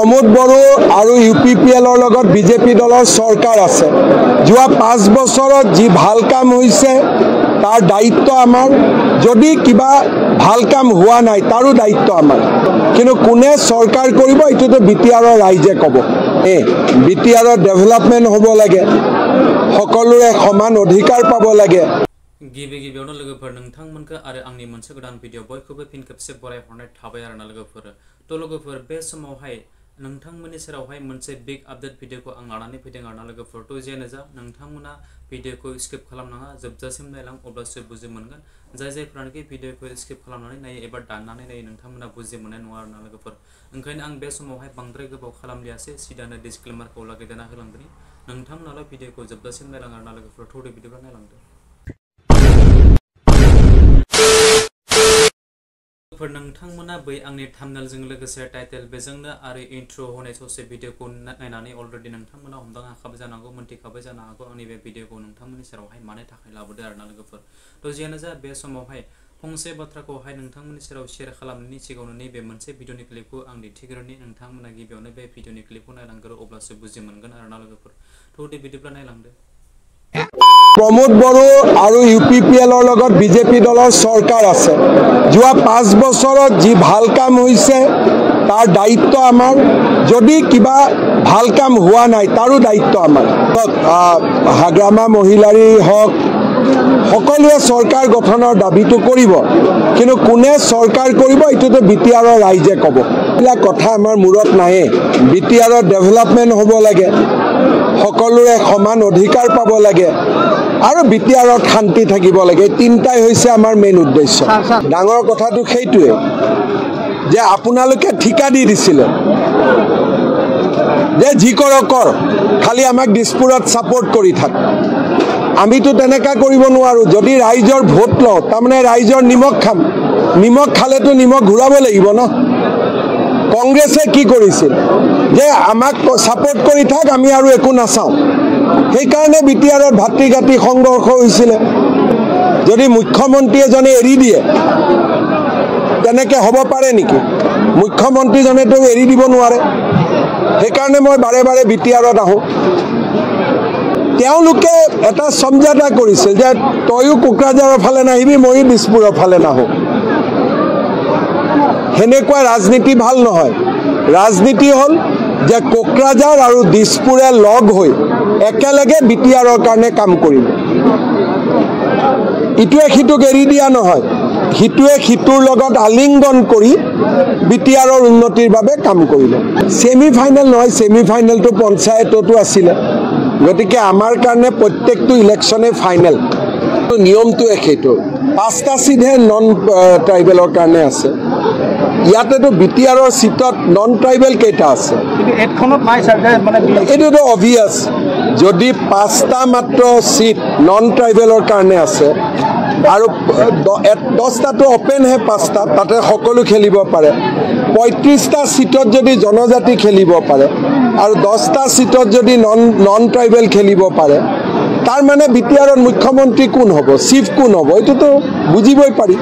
प्रमोद बड़ो और UPPL BJP दलर सरकार आछे जोआ 5 बछरत जी भाल काम होइसे तार दायित्व आमार जदि किबा भाल काम हुआ नाई तारो दायित्व आमार किन्तु कोने सरकार करिब एटुतो BTR राइजे कब BTR डेभेलपमेन्ट हब लागे सकलोरे समान अधिकार पाब लागे गिबियावनो लोगोफोर नोंथांमोनखौ आरो आंनि मोनसे गोदान भिडिअ बयखौबो फिन खेबसे बरायहरनाय थाबाय आरोना लोगोफोर तो लोगोफोर बे समावहाय नोंथांमोननि सेरावहाय मोनसे बिग आपडेट भिडिअखौ आं लानानै फैदों आरोना लोगोफोर तो जेनो जा नोंथांमोना भिडिअखौ स्किप खालामनाङा जोबजासिम नायलां अब्लासो बुजि मोनगोन जायफोरानोखि भिडिअखौ स्किप खालामनानै नायो एबा दाननानै नायो नोंथांमोना बुजि मोननाय नङा आरोना लोगोफोर ओंखायनो आं बे समावहाय बांद्राय गोबाव खालामलियासै सिदानो डिसक्लेमारखौ लागायदेरना होलांदोनि नोंथांमोनाल' भिडिअखौ जोबजासिम नायलां आरोना लोगोफोर थौदो बिदिब्ला नायलांदो नोंथांमोना बै आंनि थाम्बनेलजों लोगोसे टाइटेल बेजोंनो आरो इन्ट्रो होनाय ससे भिडिअखौ नायनानै अलरेडि नोंथांमोना हमदांनो हाखाबाय जानांगौ मोनथिखाबाय जानो हागौ आंनि बे भिडिअखौ नोंथांमोननि सेरावहाय मानो थाखाय लाबोदो आरोना लोगोफोर तो जियानो जा बे समावहाय फंसे बाथ्राखौहाय नोंथांमोननि सेराव शेयार खालामनायनि सिगाङावनो नैबे मोनसे भिडिअनि क्लिपखौ आं दिन्थिग्रोनि नोंथांमोना गिबियावनो बे भिडिअनि क्लिपखौ नायलांग्रो अब्लासो बुजि मोनगोन आरोना लोगोफोर तो दे बिदिब्ला नायलांदो प्रमोद बड़ो और UPPL बीजेपी दलर सरकार आछे जोआ 5 बछरत जी भाल काम होइसे तार दायित्व आमार जदि किबा भाल काम हुआ नाई तारो दायित्व आमार हाग्रामा महिलारी हक सकलोए सरकार गठনৰ दाबीটো करिब किन्तु कोने सरकार करिब एटुतो BTR राइजे कब एला कथा आमार मूरत नाहे BTR डेभेलपमेन्ट हब लागे सकलोरे समान अधिकार पाब लागे और BTR शांति থাকিব লাগে তিনটাই হৈছে আমাৰ মেইন উদ্দেশ্য ডাঙৰ কথাটো সেইটোৱে যে আপোনালোকে ঠিকা দি দিছিলে যে যি কৰ খালি আমাক দিছপুৰত সাপোৰ্ট কৰি থাক আমিতো তেনেকা কৰিব নোৱাৰো যদি ৰাইজৰ ভোট লও তাৰমানে ৰাইজৰ নিমখ খাম নিমখ খালেতো নিমখ ঘূৰাব লাগিব ন কংগ্ৰেছে কি কৰিছিল যে আমাক সাপোৰ্ট কৰি থাক আমি আৰু একো নাচাও সেই কাৰণে BTR ভাতৃঘাতী সংঘৰ্ষ হৈছিল যদি মুখ্যমন্ত্ৰী এজনে এৰি দিয়ে তেনেকে হ'ব পাৰে নেকি মুখ্যমন্ত্ৰীজনে তো এৰি দিব নোৱাৰে সেই কাৰণে মই বাৰে বাৰে BTRত আহো তেওঁলোকে এটা সমঝাতা কৰিছিল যে তয়ো কোকৰাঝাৰৰ ফালে নাহিবি মই দিছপুৰৰ ফালে নাহো হেনেকুৱা ৰাজনীতি ভাল নহয় ৰাজনীতি হল যে কোকৰাঝাৰ আৰু দিছপুৰে লগ হৈ একেলগে BTRৰ কাৰণে কাম কৰিব ইটোৱে সিটোক এৰি দিয়া নহয় হিতুৱে হিতুৰ লগত আলিংগন কৰি BTRৰ উন্নতিৰ বাবে কাম কৰিব সেমি ফাইনাল নহয় সেমি ফাইনালটো পঞ্চায়ততো আছিল গতিকে আমাৰ কাৰণে প্ৰত্যেকটো ইলেকশনে ফাইনাল তো নিয়মটো একেটো পাঁচটা সিধে নন ট্ৰাইবেলৰ কাৰণে আছে ইয়াতেতো BTRৰ সিটত নন ট্ৰাইবেল কেইটা আছে এখনত নাই স্যাৰ মানে এটোতো অবভিয়াস যদি পাঁচটা মাত্ৰ সিট নন ট্ৰাইবেলৰ কাৰণে আছে আৰু 10টাটো ওপেন হে পাঁচটা তাতে সকলো খেলিব পাৰে 35টা সিটত যদি জনজাতি খেলিব পাৰে আৰু 10টা সিটত যদি নন ট্ৰাইবেল খেলিব পাৰে তাৰ মানে BTRৰ মুখ্যমন্ত্ৰী কোন হ'ব চিফ কোন হ'ব এটোতো বুজিবই পাৰি